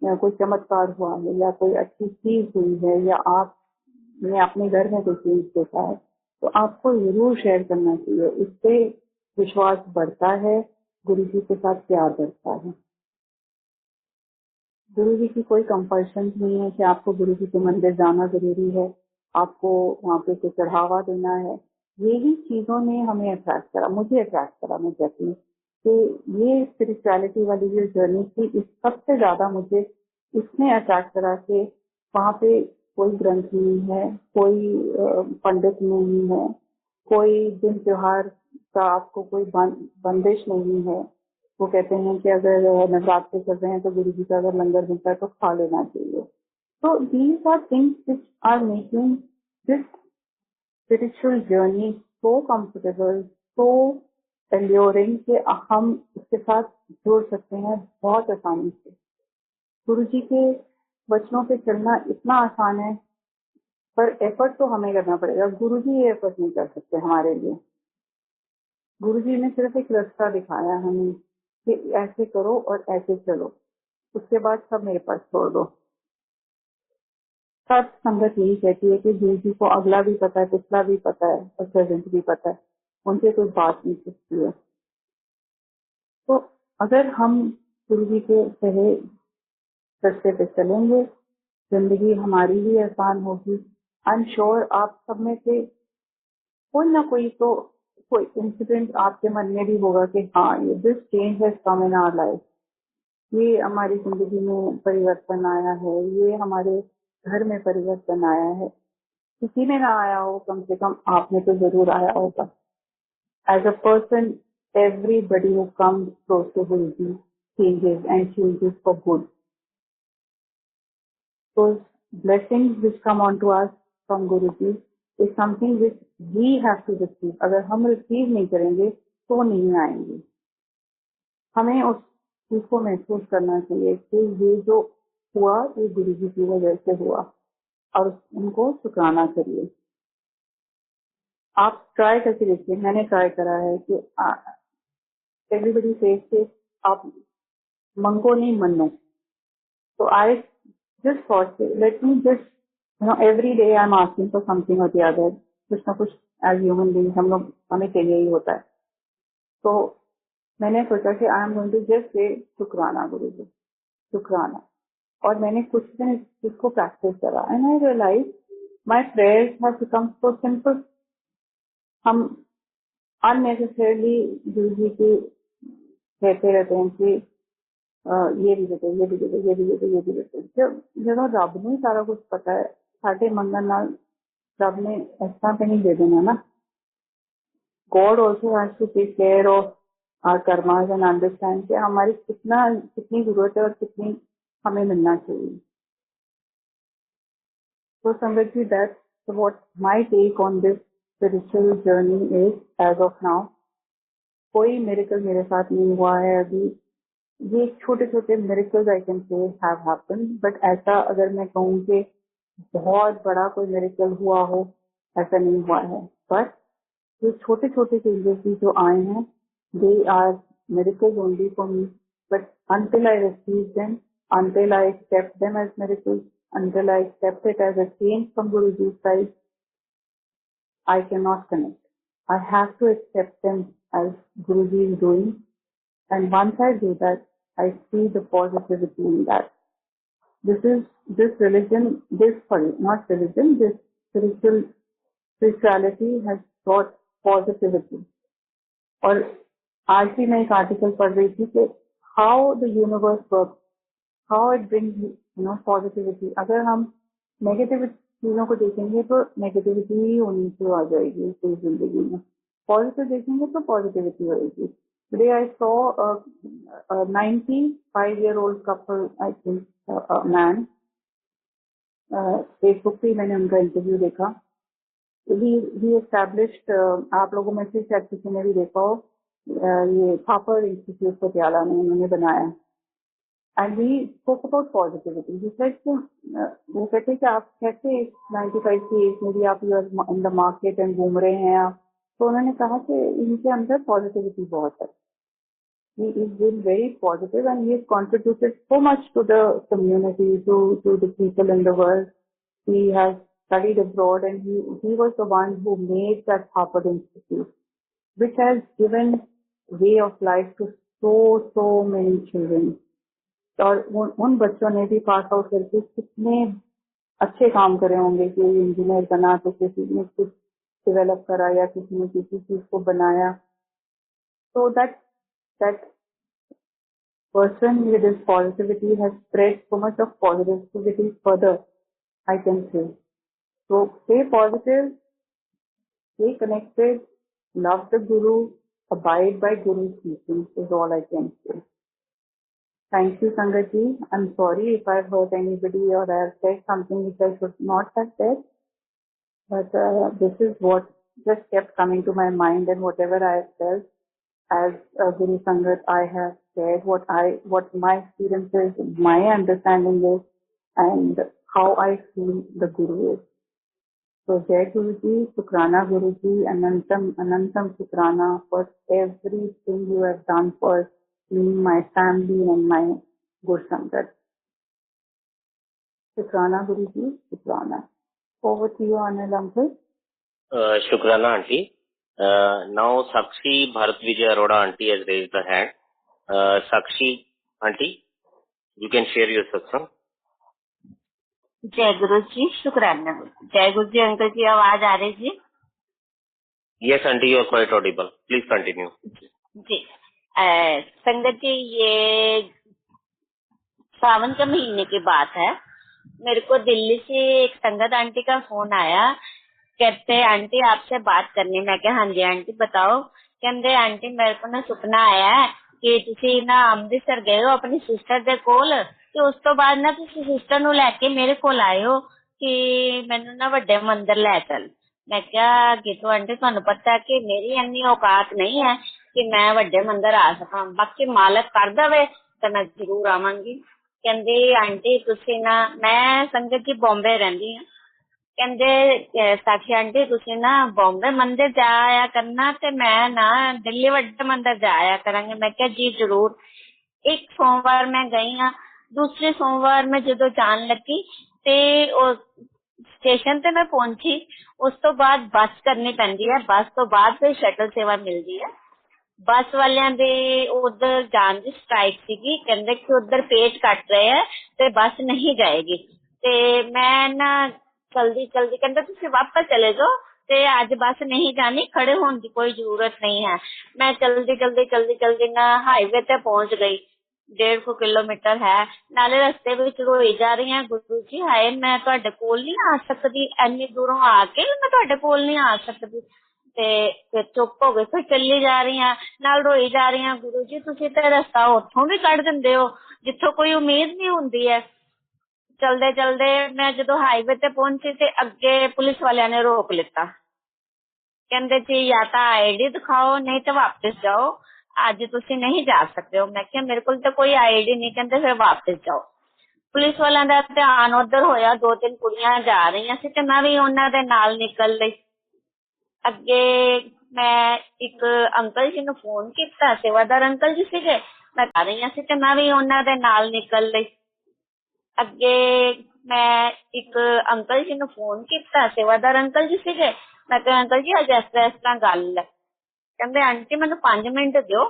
कोई चमत्कार हुआ है या कोई अच्छी चीज हुई है या आपने अपने घर में कोई चीज देखा है, तो आपको जरूर शेयर करना चाहिए। इससे विश्वास बढ़ता है, गुरु जी के साथ प्यार बढ़ता है। गुरु जी की कोई कंपल्शन नहीं है कि आपको गुरु जी के मंदिर जाना जरूरी है, आपको वहाँ पे कोई चढ़ावा देना है। यही चीजों ने हमें अट्रैक्ट करा, मुझे अट्रैक्ट करा, मैं कहती हूँ कि ये स्पिरिचुअलिटी वाली जो जर्नी थी, इस सबसे ज्यादा मुझे इसने अट्रैक्ट करा कि वहाँ पे कोई ग्रंथ नहीं है, कोई पंडित नहीं है, कोई दिन त्योहार का आपको कोई बंदिश नहीं है। वो कहते हैं कि अगर नवरात्रि कर रहे हैं तो गुरु जी का अगर लंगर मिलता है तो खा लेना चाहिए। तो these are things which are making this spiritual journey so comfortable, so alluring कि हम उसके साथ जुड़ सकते हैं बहुत आसानी से। गुरु जी के वचनों पे चलना इतना आसान है, पर एफर्ट तो हमें करना पड़ेगा। गुरु जी ये एफर्ट नहीं कर सकते हमारे लिए। गुरु जी ने सिर्फ एक रास्ता दिखाया हमें कि ऐसे करो और ऐसे चलो, उसके बाद सब मेरे पास छोड़ दो। सब संगत यही कहती है कि गुरु जी को अगला भी पता है, पिछला भी पता है और प्रेजेंट भी पता है, उनसे कोई बात नहीं सकती है। तो अगर हम गुरु जी के सही रास्ते पे चलेंगे, जिंदगी हमारी भी आसान होगी। आई एम श्योर आप सब में से कोई ना कोई तो कोई इंसिडेंट आपके मन में भी होगा कि हाँ, ये this change has come in our life, ये हमारी जिंदगी में परिवर्तन आया है, ये हमारे घर में परिवर्तन आया है। किसी ने ना आया हो, कम से कम आपने तो जरूर आया होगा। As a person, everybody who comes close to Guruji changes and changes for good. Those blessings which come onto us from Guruji is something which we have to receive. अगर हम रिसीव नहीं करेंगे तो नहीं आएंगे। हमें उस चीज को महसूस करना चाहिए कि ये जो हुआ ये गुरुजी की वजह से हुआ, और उनको शुक्राना करिए। आप ट्राई करके देखिए, मैंने ट्राई करा है कि एवरीबडी सेज कि आप मंगो नहीं मनो। तो I just thought let me just every day I am asking for something और द अदर, कुछ ना कुछ एज ह्यूमन बीइंग हम लोग हमें चाहिए ही होता है। तो मैंने सोचा कि I am going to just say शुक्राना गुरुजी, शुक्राना। और मैंने कुछ दिन इसको प्रैक्टिस करा and I realise My prayers have become so simple. हम unnecessarily गुरु जी की कहते रहते हैं कि ये भी देते, ये भी देते, ये भी देते, ये भी देते। जब ਜਦੋਂ ਰੱਬ ਨੂੰ ਹੀ ਸਾਰਾ ਕੁਝ ਪਤਾ ਹੈ, ਸਾਡੇ ਮੰਗਣ ਨਾਲ ਰੱਬ ने ऐसा पे नहीं दे देना ना। God also has to take care of our karmas and understand कि हमारी कितनी जरूरत है और कितनी हमें मिलना चाहिए। So Sangat ji, that's what my take on this spiritual journey is as of now. कोई miracle मेरे साथ नहीं हुआ है अभी। ये छोटे छोटे miracles I can say have happened, but ऐसा अगर मैं कहूँ कि बहुत बड़ा कोई miracle हुआ हो, ऐसा नहीं हुआ है। But ये छोटे छोटे चेंजेस भी जो आए हैं, they are miracles only for me. But until I receive them, until I accept them as miracles, until I accept it as a change from Guruji's side, I cannot connect. I have to accept them as Guruji is doing. And once I do that, I see the positivity in that. This spirituality has brought positivity. और आज भी मैं एक आर्टिकल पढ़ रही थी कि how the universe works, how it brings positivity. अगर हम नेगेटिव चीजों को देखेंगे तो नेगेटिविटी ही होनी से आ जाएगी पूरी जिंदगी में। पॉजिटिव देखेंगे तो पॉजिटिविटी होगी। Today I saw a 95-year-old couple, I think, a man. Facebook पे मैंने उनका इंटरव्यू देखा। He established, आप लोगों में से शायद किसी ने भी देखा हो, ये थापर इंस्टीट्यूट पटियाला में उन्होंने बनाया। And we spoke about positivity. He said कि वो कहते हैं कि आप कैसे 95 की एज में भी आप इन द मार्केट एंड घूम रहे हैं आप। तो उन्होंने कहा कि इनके अंदर पॉजिटिविटी बहुत है। He is been very positive and he has contributed so much to the community, to the people in the world. He has studied abroad and he was the one who made that Harvard Institute, which has given way of life to so many children. और उन बच्चों ने भी पास आउट करके कितने अच्छे काम करे होंगे कि इंजीनियर बना तो किसी ने कुछ डेवलप करा या किसी ने किसी चीज को बनाया। So that person with his positivity has spread so much of positivity further, I can say. So stay positive, stay connected, love the Guru, abide by Guru's teachings is all I can say. Thank you, Sangat ji. I'm sorry if I've hurt anybody or I've said something which I should not have said. But this is what just kept coming to my mind, and whatever I have felt as Guru Sangat, I have shared what my experience is, my understanding is, and how I feel the Guru is. So Jai Guruji, Shukrana Guruji, Anantam Shukrana for everything you have done for me, my family, and my Guru Sangat. Shukrana Guruji, Shukrana. Over to you, Anil uncle. Shukrana aunty. Now Sakshi Bharat Vijay Arora aunty has raised the hand. Sakshi aunty, you can share your satsang. जय गुरु जी, शुक्राना। जय गुरु जी अंकल जी, आवाज आ रही जी? Yes aunty, you are quite audible. Please continue. जी, संगत जी, ये सावन के महीने की बात है। मेरे को दिल्ली से एक संगत आंटी का फोन आया, कहते आंटी आपसे बात करनी। मैं क्या, हाँ जी आंटी बताओ। कहते आंटी मेरे को ना सुपना आया है कि तुसी ना अमृतसर गए हो अपनी सिस्टर दे कोल, ਤੇ ਉਸ ਤੋਂ ਬਾਅਦ ਨਾ ਤੁਸੀਂ ਸਿਸਟਰ ਨੂੰ ਲੈ ਕੇ ਮੇਰੇ ਕੋਲ ਆਏ ਹੋ ਕਿ ਮੈਨੂੰ ਨਾ ਵੱਡੇ ਮੰਦਿਰ ਲੈ ਚੱਲ। ਮੈਂ ਕਿਹਾ ਕਿ ਆਂਟੀ ਤੁਹਾਨੂੰ ਪਤਾ ਕਿ ਮੇਰੀ ਇੰਨੀ ਔਕਾਤ ਨਹੀਂ ਹੈ ਕਿ ਮੈਂ ਵੱਡੇ ਮੰਦਿਰ ਆ ਸਕਾਂ, ਬਾਕੀ ਮਾਲਕ ਕਰ ਦੇਵੇ ਤਾਂ ਮੈਂ ਜ਼ਰੂਰ ਆਵਾਂਗੀ। ਕਹਿੰਦੇ ਆਂਟੀ ਤੁਸੀਂ ਨਾ, ਮੈਂ ਸੰਗਤ ਜੀ ਬੰਬੇ ਰਹਿੰਦੀ ਹਾਂ। ਕਹਿੰਦੇ ਸਾਖੀ ਆਂਟੀ ਤੁਸੀਂ ਨਾ ਬੰਬੇ ਮੰਦਿਰ ਜਾ ਆਇਆ ਕਰਨਾ ਤੇ ਮੈਂ ਨਾ ਦਿੱਲੀ ਵੱਡੇ ਮੰਦਿਰ ਜਾ ਆਇਆ ਕਰਾਂਗੇ। ਮੈਂ ਕਿਹਾ ਜੀ ਜ਼ਰੂਰ। ਇੱਕ ਸੋਮਵਾਰ ਮੈਂ ਗਈ ਹਾਂ, दूसरे सोमवार में जो जान लगी ते स्टेशन ते मैं पहुंची। उस तो बाद बस करनी पैंदी है, बस तो बाद फिर शटल सेवा मिलती है। बस वालियां दे उधर जान दी स्ट्राइक सीगी, कहंदे कि उधर पेज कट रहे हैं ते बस नहीं जाएगी। ते मैं ना जल्दी जल्दी कहते तुम वापस चले जाओ ते अज बस नहीं जानी, खड़े होने की कोई जरूरत नहीं है। मैं जल्दी जल्दी जल्दी जल्दी ना हाईवे ते पहुंच गई। 150 किलोमीटर है, नाले रस्ते विच रोई जा रही है, गुरु जी हाय मैं तुहाडे कोल नहीं आ सकती, इन्नी दूरों आके मैं तुहाडे कोल नहीं आ सकती। ते फिर चुप हो गई, फिर चली जा रही हैं नाल रोई जा रही हैं, गुरु जी तुसी ते रास्ता उत्थों भी कढ़ दिंदे हो जिथों कोई उम्मीद नहीं हुंदी है। चलदे चलदे मैं जदों हाईवे ते पहुंची ते अगे पुलिस वालियां ने रोक लिता। कहंदे जी या तो आईडी दिखाओ नहीं तो वापस जाओ, अज तुसी नहीं जा सकते हो। मैं कहा मेरे को तो कोई आईडी नहीं। कहंदे फिर वापस जाओ। पुलिस वालों का ध्यान उधर होया, 2-3 कुड़ियां जा रही सी ते मैं भी उन्हां दे नाल निकल गई। अगे मैं एक अंकल जी ਨੂੰ फोन किया, सेवादार अंकल जी सीगे, मैं आ रही सी ते मैं भी उन्हां दे नाल निकल गई। अगे मैं एक अंकल जी ਨੂੰ फोन किया, सेवादार अंकल जी सीगे, मैं कहा अंकल जी अज इस तरह गल है। कहंदे आंटी मैनू 5 मिनट दिओ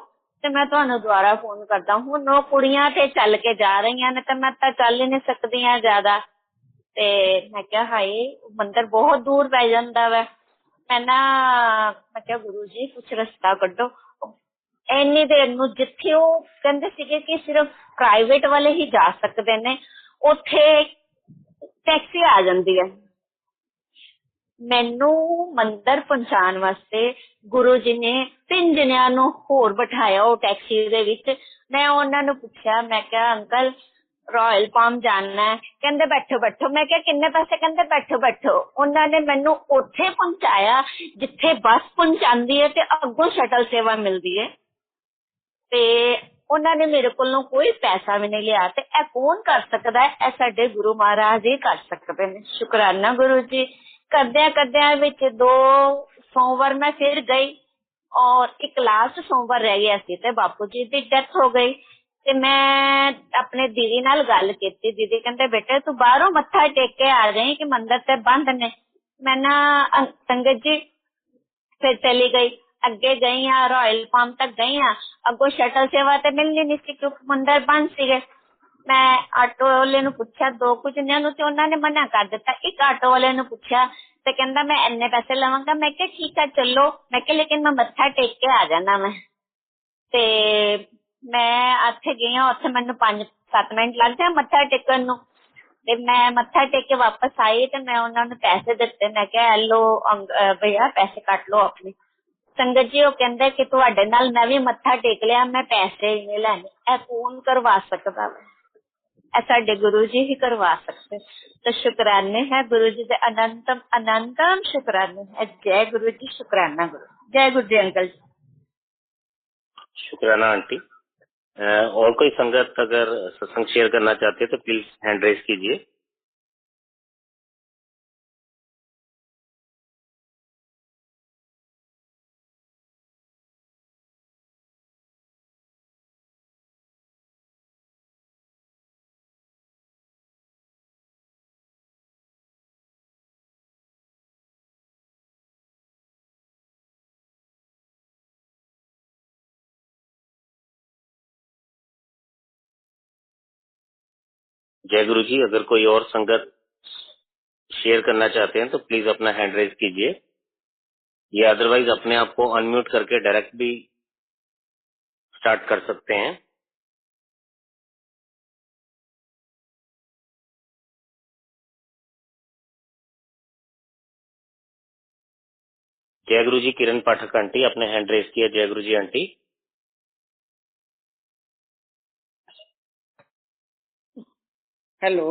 ते मैं तुहानू दोबारा फोन करदा। हुण वो कुड़ियां ते चल के जा रही ने ते मैं तां चल ही नहीं सकदी हां ज्यादा। ते मैं कहा हाय मंदिर बहुत दूर पै जांदा वा। मैं कहा गुरु जी कुछ रास्ता कड्डो। इन्नी देर नू जिथे वो कहंदे सीगे कि सिर्फ प्राइवेट वाले ही जा सकते ने, उथे टैक्सी आ जाती है। मैनू मंदिर पहुंचाने वास्ते गुरु जी ने 3 जनिया नू होर बिठाया वो टैक्सी दे विच। मैं उन्हां नू पुछया, मैं कहा अंकल रॉयल पाम जाना है। कहंदे बैठो बैठो। मैं क्या किन्ने पैसे? कहंदे बैठो बैठो। उन्होंने मैनू उत्थे पहुंचाया जिथे बस पहुंचाती है ते अगों शटल सेवा मिलती है। ते उन्होंने मेरे को कोई पैसा भी नहीं लिया। ते ऐ कौन कर सकता है? ऐ साडे गुरु महाराज ही कर सकते हैं। शुकराना गुरु जी। करदियां करदियां विच 2 सोमवार मैं फिर गई और एक लास्ट सोमवार रह गया सी ते बापू जी की डेथ हो गई। ते मैं अपने दीदी नाल गल कीती। दीदी कहंदे बेटे तू बाहरों मत्था टेक के आ जाए कि मंदिर ते बंद ने। मैं ना संगत जी फिर चली गई। अगे गई हाँ रॉयल पाम तक गई हाँ, अगो शटल सेवा ते मिलनी नहीं सी क्योंकि मंदिर बंद सीगे। मैं आटो वाले नू पूछा, 2 कुछ जनियां नू ते उन्होंने मना कर दिता। एक आटो वाले नू पूछा ते कहंदा मैं इन्ने पैसे लवांगा। मैं कहा ठीक है चलो। मैं कहा लेकिन मैं मत्था टेक के आ जाना। मैं ते मैं उत्थे गई हाँ, उत्थे मैनू 5-7 मिनट लग गए मत्था टेकन नू। ते मैं मत्था टेक के वापस आई ते मैं उन्होंने पैसे दिते। मैं कहा लो भैया पैसे कट लो अपने। संगत जी वो कहंदे कि तुहाडे नाल मैं भी मत्था टेक लिया, मैं पैसे ही नहीं लैने। ऐ कौन करवा सकदा? ऐ साडे गुरु जी ही करवा सकते। तो शुकराने है गुरु जी दे, अनंतम अनंतम शुकराने है। जय गुरु जी। शुकराना गुरु। जय गुरु जी अंकल जी। शुक्राना आंटी। और कोई संगत अगर सत्संग शेयर करना चाहते हैं तो प्लीज हैंड रेज कीजिए। जय गुरु जी। अगर कोई और संगत शेयर करना चाहते हैं तो प्लीज अपना हैंड रेज कीजिए, या अदरवाइज अपने आप को अनम्यूट करके डायरेक्ट भी स्टार्ट कर सकते हैं। जय गुरु जी। किरण पाठक आंटी अपने हैंड रेज किया। जय गुरु जी आंटी। हेलो।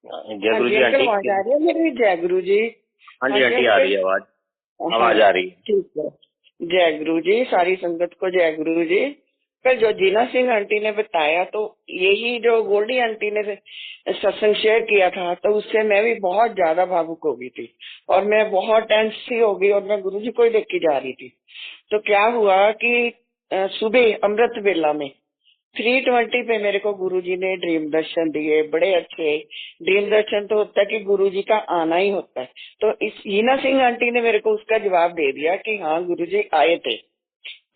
जय गुरु जी अंकल आंटी। आवाज आ रही है मेरी? जय गुरु जी। हाँ जी आंटी आ रही है आवाज। आवाज आ रही है। ठीक है। जय गुरु जी। सारी संगत को जय गुरु जी। फिर जो जीना सिंह आंटी ने बताया तो यही जो गोल्डी आंटी ने सत्संग शेयर किया था तो उससे मैं भी बहुत ज्यादा भावुक हो गई थी और मैं बहुत टेंस सी हो गई और मैं गुरु जी को ही लेके जा रही थी। तो क्या हुआ कि सुबह अमृत वेला में 3:20 पे मेरे को गुरुजी ने ड्रीम दर्शन दिए। बड़े अच्छे ड्रीम दर्शन तो होता है कि गुरुजी का आना ही होता है। तो इस हीना सिंह आंटी ने मेरे को उसका जवाब दे दिया कि हाँ गुरुजी आए थे।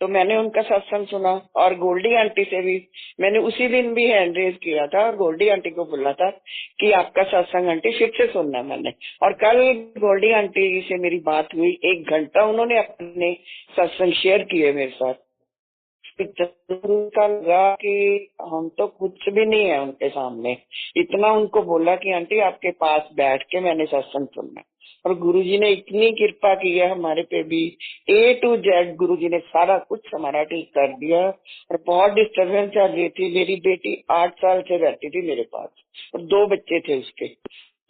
तो मैंने उनका सत्संग सुना और गोल्डी आंटी से भी मैंने उसी दिन भी हैंड रेज किया था और गोल्डी आंटी को बोला था कि आपका सत्संग आंटी फिर से सुनना मैंने। और कल गोल्डी आंटी से मेरी बात हुई, 1 घंटा उन्होंने अपने सत्संग शेयर किए मेरे साथ। इतना लगा कि हम तो कुछ भी नहीं है उनके सामने। इतना उनको बोला कि आंटी आपके पास बैठ के मैंने सत्संग सुनना। और गुरुजी ने इतनी कृपा की है हमारे पे भी, A to Z गुरुजी ने सारा कुछ हमारा ठीक कर दिया। और बहुत डिस्टर्बेंस चल रही थी। मेरी बेटी 8 साल से रहती थी मेरे पास और 2 बच्चे थे उसके।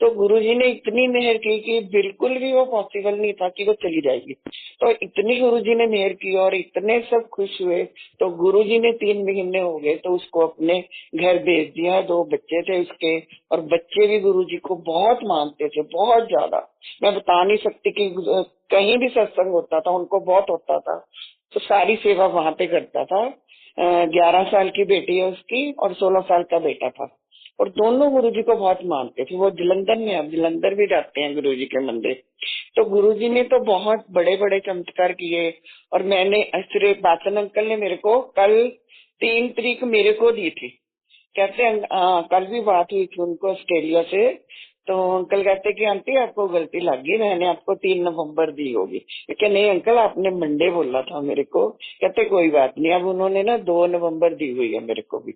तो गुरुजी ने इतनी मेहर की कि बिल्कुल भी वो पॉसिबल नहीं था कि वो चली जाएगी। तो इतनी गुरुजी ने मेहर की और इतने सब खुश हुए। तो गुरुजी ने 3 महीने हो गए तो उसको अपने घर भेज दिया। 2 बच्चे थे उसके और बच्चे भी गुरुजी को बहुत मानते थे, बहुत ज्यादा। मैं बता नहीं सकती कि कहीं भी सत्संग होता था उनको बहुत होता था। तो सारी सेवा वहां पे करता था। 11 साल की बेटी है उसकी और 16 साल का बेटा था। और दोनों गुरुजी को बहुत मानते थे। वो जलंधर में, अब जलंधर भी जाते हैं गुरुजी के मंदिर। तो गुरुजी ने तो बहुत बड़े बड़े चमत्कार किए। और मैंने श्री बाचन अंकल ने मेरे को कल 3 तारीख मेरे को दी थी। कहते हैं कल भी बात हुई थी उनको ऑस्ट्रेलिया से। तो अंकल कहते कि आंटी आपको गलती लग गई, मैंने आपको 3 नवंबर दी होगी। क्या नहीं अंकल आपने मंडे बोला था मेरे को। कहते कोई बात नहीं, अब उन्होंने ना 2 नवंबर दी हुई है मेरे को भी।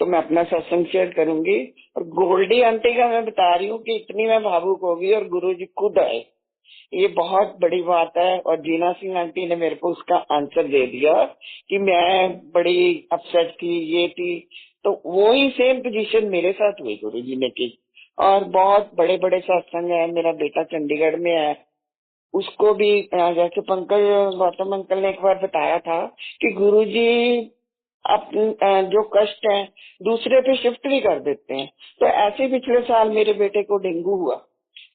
तो मैं अपना सत्संग शेयर करूंगी। और गोल्डी आंटी का मैं बता रही हूँ कि इतनी मैं भावुक होगी और गुरुजी खुद आए, ये बहुत बड़ी बात है। और जीना सिंह आंटी ने मेरे को उसका आंसर दे दिया कि मैं बड़ी अपसेट थी, ये थी। तो वो ही सेम पोजीशन मेरे साथ हुई गुरुजी ने की। और बहुत बड़े बड़े सत्संग है। मेरा बेटा चंडीगढ़ में है, उसको भी जैसे पंकज गौतम अंकल ने एक बार बताया था कि गुरुजी जो कष्ट है दूसरे पे शिफ्ट भी कर देते हैं। तो ऐसे पिछले साल मेरे बेटे को डेंगू हुआ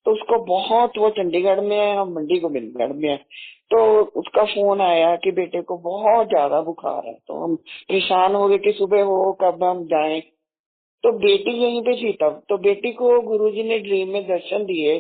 तो उसको बहुत, वो चंडीगढ़ में है, हम मंडी गोविंदगढ़ में है। तो उसका फोन आया कि बेटे को बहुत ज्यादा बुखार है। तो हम परेशान हो गए कि सुबह हो कब हम जाएं। तो बेटी यहीं पे थी तब। तो बेटी को गुरुजी ने ड्रीम में दर्शन दिए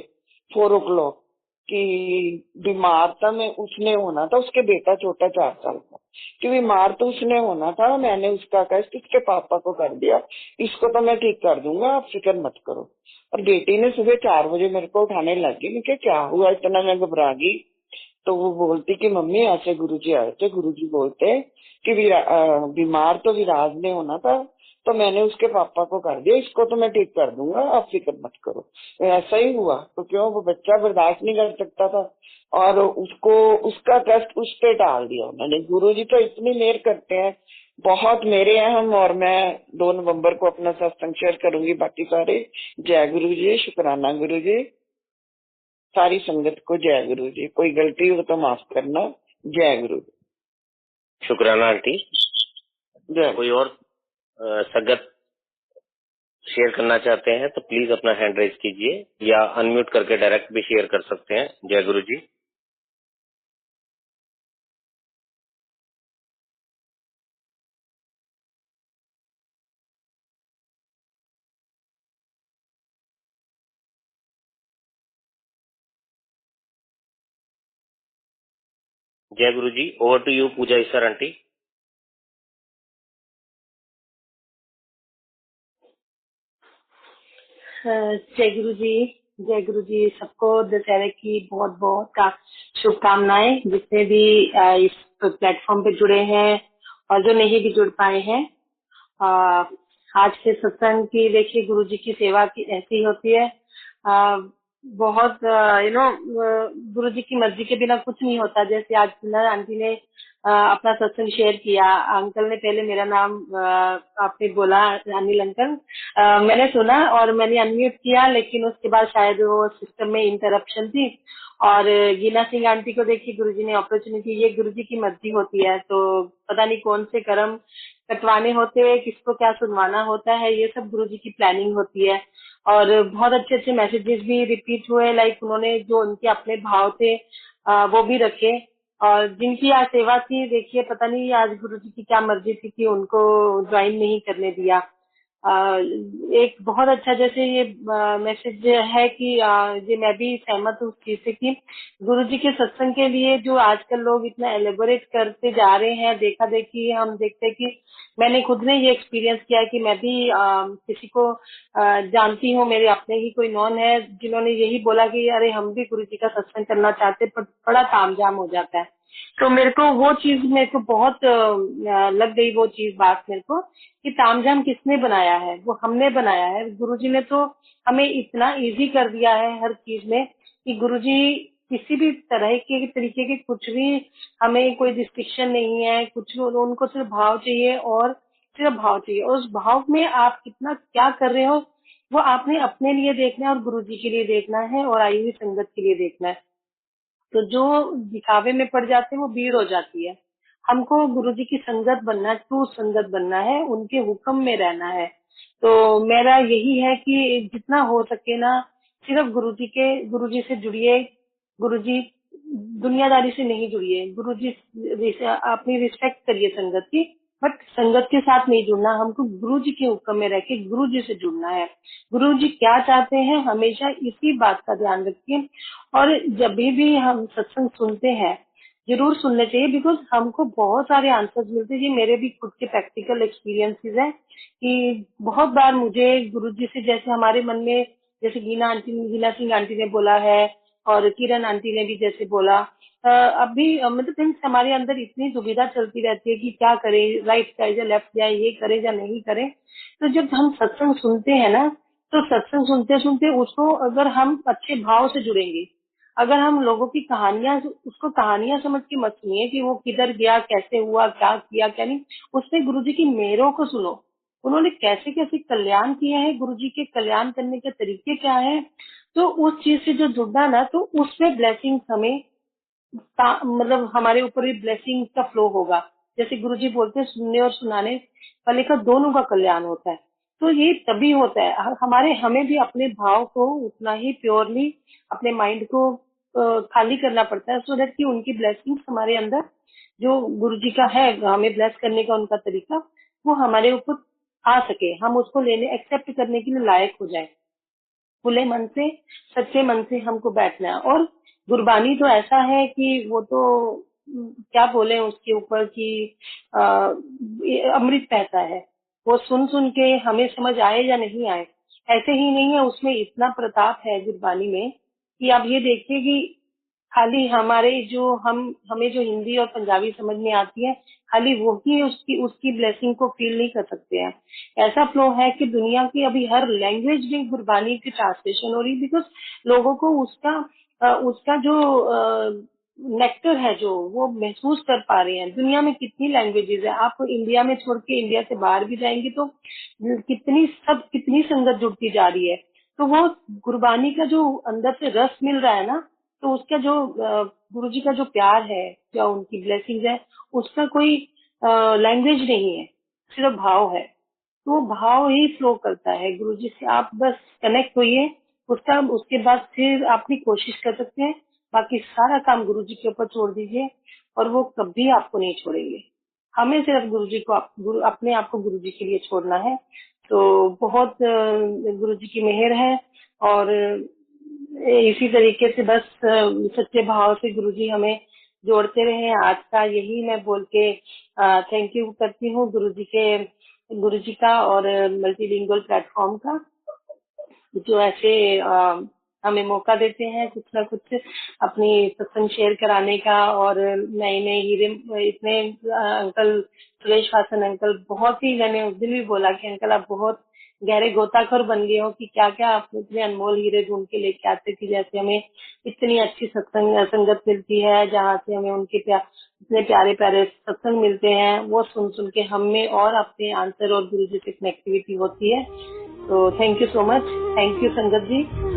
4 o'clock कि बीमार था मैं, उसने होना था, उसके बेटा छोटा 4 साल का, कि बीमार तो उसने होना था, मैंने उसका कष्ट इसके पापा को कर दिया, इसको तो मैं ठीक कर दूंगा, आप फिक्र मत करो। और बेटी ने सुबह 4 बजे मेरे को उठाने लगी। मैं क्या हुआ इतना, मैं घबरा गई। तो वो बोलती कि मम्मी ऐसे गुरुजी आए थे, गुरुजी बोलते कि बीमार तो विराज ने होना था तो मैंने उसके पापा को कर दिया, इसको तो मैं ठीक कर दूंगा, आप फिक्र मत करो। तो ऐसा ही हुआ। तो क्यों, वो बच्चा बर्दाश्त नहीं कर सकता था और उसको उसका कष्ट उस पे डाल दिया उन्होंने। गुरुजी तो इतनी मेहर करते हैं, बहुत मेरे हैं हम। और मैं 2 नवंबर को अपना सत्संग शेयर करूंगी। बाकी सारे जय गुरु जी, शुक्राना गुरु जी, सारी संगत को जय गुरु जी। कोई गलती हो तो माफ करना। जय गुरु जी। शुक्राना आंटी। जय। कोई और संगत शेयर करना चाहते हैं तो प्लीज अपना हैंड रेज कीजिए या अनम्यूट करके डायरेक्ट भी शेयर कर सकते हैं। जय गुरु जी। जय Guru ji. Over to you Pooja Esar aunty. जय गुरु जी। जय गुरु जी। सबको दशहरे की बहुत बहुत शुभकामनाएं, जितने भी इस प्लेटफॉर्म पे जुड़े हैं और जो नहीं भी जुड़ पाए हैं। आज के सत्संग की देखिए, गुरु जी की सेवा की ऐसी होती है। बहुत गुरु जी की मर्जी के बिना कुछ नहीं होता। जैसे आज आंटी ने अपना सत्संग शेयर किया, अंकल ने पहले मेरा नाम आपने बोला, अनिल अंकल, मैंने सुना और मैंने अनम्यूट किया, लेकिन उसके बाद शायद वो सिस्टम में इंटरप्शन थी। और गीना सिंह आंटी को देखिए, गुरुजी ने अपॉर्चुनिटी, ये गुरुजी की मर्जी होती है। तो पता नहीं कौन से कर्म कटवाने होते हैं, किसको क्या सुनवाना होता है, ये सब गुरुजी की प्लानिंग होती है। और बहुत अच्छे अच्छे मैसेजेस भी रिपीट हुए, लाइक उन्होंने जो उनके अपने भाव थे वो भी रखे। और जिनकी आज सेवा थी, देखिए पता नहीं आज गुरुजी की क्या मर्जी थी कि उनको ज्वाइन नहीं करने दिया। एक बहुत अच्छा जैसे ये मैसेज है कि ये मैं भी सहमत हूँ उस चीज से कि गुरुजी के सत्संग के लिए जो आजकल लोग इतना एलेबोरेट करते जा रहे हैं, देखा देखी हम देखते हैं कि मैंने खुद ने ये एक्सपीरियंस किया है कि मैं भी किसी को जानती हूँ, मेरे अपने ही कोई नॉन है जिन्होंने यही बोला कि अरे हम भी गुरुजी का सत्संग करना चाहते, पर बड़ा तामझाम हो जाता है। तो मेरे को वो चीज मेरे को बहुत लग गई, वो चीज बात मेरे को कि तामझाम किसने बनाया है, वो हमने बनाया है। गुरुजी ने तो हमें इतना इजी कर दिया है हर चीज में कि गुरुजी किसी भी तरह के तरीके के कुछ भी हमें कोई रिस्ट्रिक्शन नहीं है, कुछ उनको सिर्फ भाव चाहिए और सिर्फ भाव चाहिए, और उस भाव में आप कितना क्या कर रहे हो वो आपने अपने लिए देखना है और गुरुजी के लिए देखना है और आई हुई संगत के लिए देखना है। तो जो दिखावे में पड़ जाते हैं वो भीड़ हो जाती है। हमको गुरुजी की संगत बनना है, ट्रू संगत बनना है, उनके हुक्म में रहना है। तो मेरा यही है कि जितना हो सके ना सिर्फ गुरुजी से जुड़िए। गुरुजी दुनियादारी से नहीं जुड़िए, गुरुजी अपनी रिस्पेक्ट करिए संगत की, बट संगत के साथ नहीं जुड़ना, हमको गुरुजी के हुक्म में रह के गुरुजी से जुड़ना है। गुरुजी क्या चाहते हैं हमेशा इसी बात का ध्यान रखिए। और जब भी हम सत्संग सुनते हैं जरूर सुनने चाहिए, बिकॉज हमको बहुत सारे आंसर्स मिलते हैं। ये मेरे भी खुद के प्रैक्टिकल एक्सपीरियंसेस है कि बहुत बार मुझे गुरुजी से, जैसे हमारे मन में जैसे गीना सिंह आंटी ने बोला है और किरण आंटी ने भी जैसे बोला, अभी मतलब मीन्स हमारे अंदर इतनी दुविधा चलती रहती है कि क्या करें, राइट जाए या लेफ्ट जाए, ये करे या नहीं करे। तो जब हम सत्संग सुनते हैं ना, तो सत्संग सुनते सुनते उसको अगर हम अच्छे भाव से जुड़ेंगे, अगर हम लोगों की कहानियां, उसको कहानियां समझ के मत सुनिए कि वो किधर गया, कैसे हुआ, क्या किया क्या नहीं, उसमें गुरुजी की मेहरों को सुनो, उन्होंने कैसे कैसे कल्याण किए हैं, गुरुजी के कल्याण करने के तरीके क्या है। तो उस चीज से जो जुड़ना ना, तो उसमें ब्लेसिंग हमें मतलब हमारे ऊपर भी ब्लेसिंग का फ्लो होगा। जैसे गुरुजी बोलते हैं सुनने और सुनाने वाले का दोनों का कल्याण होता है। तो ये तभी होता है, हमें भी अपने भाव को उतना ही प्योरली अपने माइंड को खाली करना पड़ता है, सो दैट कि उनकी ब्लेसिंग्स हमारे अंदर, जो गुरुजी का है हमें ब्लेस करने का उनका तरीका, वो हमारे ऊपर आ सके, हम उसको लेने एक्सेप्ट करने के लिए लायक हो जाए। खुले मन से, सच्चे मन से हमको बैठना है। और गुरबानी तो ऐसा है कि वो तो क्या बोले उसके ऊपर कि ये अमृत बहता है, वो सुन सुन के हमें समझ आए या नहीं आए, ऐसे ही नहीं है, उसमें इतना प्रताप है गुरबानी में कि आप ये देखिए कि खाली हमारे जो हमें जो हिंदी और पंजाबी समझ में आती है, खाली वो ही उसकी उसकी ब्लेसिंग को फील नहीं कर सकते हैं। ऐसा फ्लो है कि दुनिया की अभी हर लैंग्वेज में गुरबानी की ट्रांसलेशन हो रही, बिकॉज लोगों को उसका जो नेक्टर है जो वो महसूस कर पा रहे हैं। दुनिया में कितनी लैंग्वेजेस है, आप इंडिया में छोड़ के इंडिया से बाहर भी जाएंगे तो कितनी संगत जुड़ती जा रही है। तो वो गुरबानी का जो अंदर से रस मिल रहा है ना, तो उसका जो गुरुजी का जो प्यार है या उनकी ब्लेसिंग है, उसका कोई लैंग्वेज नहीं है, सिर्फ भाव है। तो वो भाव ही फ्लो करता है गुरुजी से। आप बस कनेक्ट होइए, उसके बाद फिर अपनी कोशिश कर सकते हैं, बाकी सारा काम गुरुजी के ऊपर छोड़ दीजिए और वो कभी आपको नहीं छोड़ेंगे। हमें सिर्फ गुरुजी को अपने आप को गुरुजी के लिए छोड़ना है। तो बहुत गुरुजी की मेहर है। और इसी तरीके से बस सच्चे भाव से गुरुजी हमें जोड़ते रहे। आज का यही मैं बोल के थैंक यू करती हूँ गुरुजी का और मल्टीलिंगुअल प्लेटफॉर्म का, जो ऐसे हमें मौका देते हैं कुछ ना कुछ अपनी सत्संग शेयर कराने का। और नए नए हीरे इतने अंकल सुरेश हासन अंकल, बहुत ही, मैंने उस दिन भी बोला कि अंकल आप बहुत गहरे गोताखोर बन गए हो कि क्या क्या आप इतने अनमोल हीरे ढूंढ के लेके आते थे। जैसे हमें इतनी अच्छी संगत मिलती है जहाँ से हमें उनके इतने प्यारे प्यारे सत्संग मिलते हैं, वो सुन सुन के हमें और अपने आंसर और गुरु जी से कनेक्टिविटी होती है। तो thank you so much, thank you संगत जी।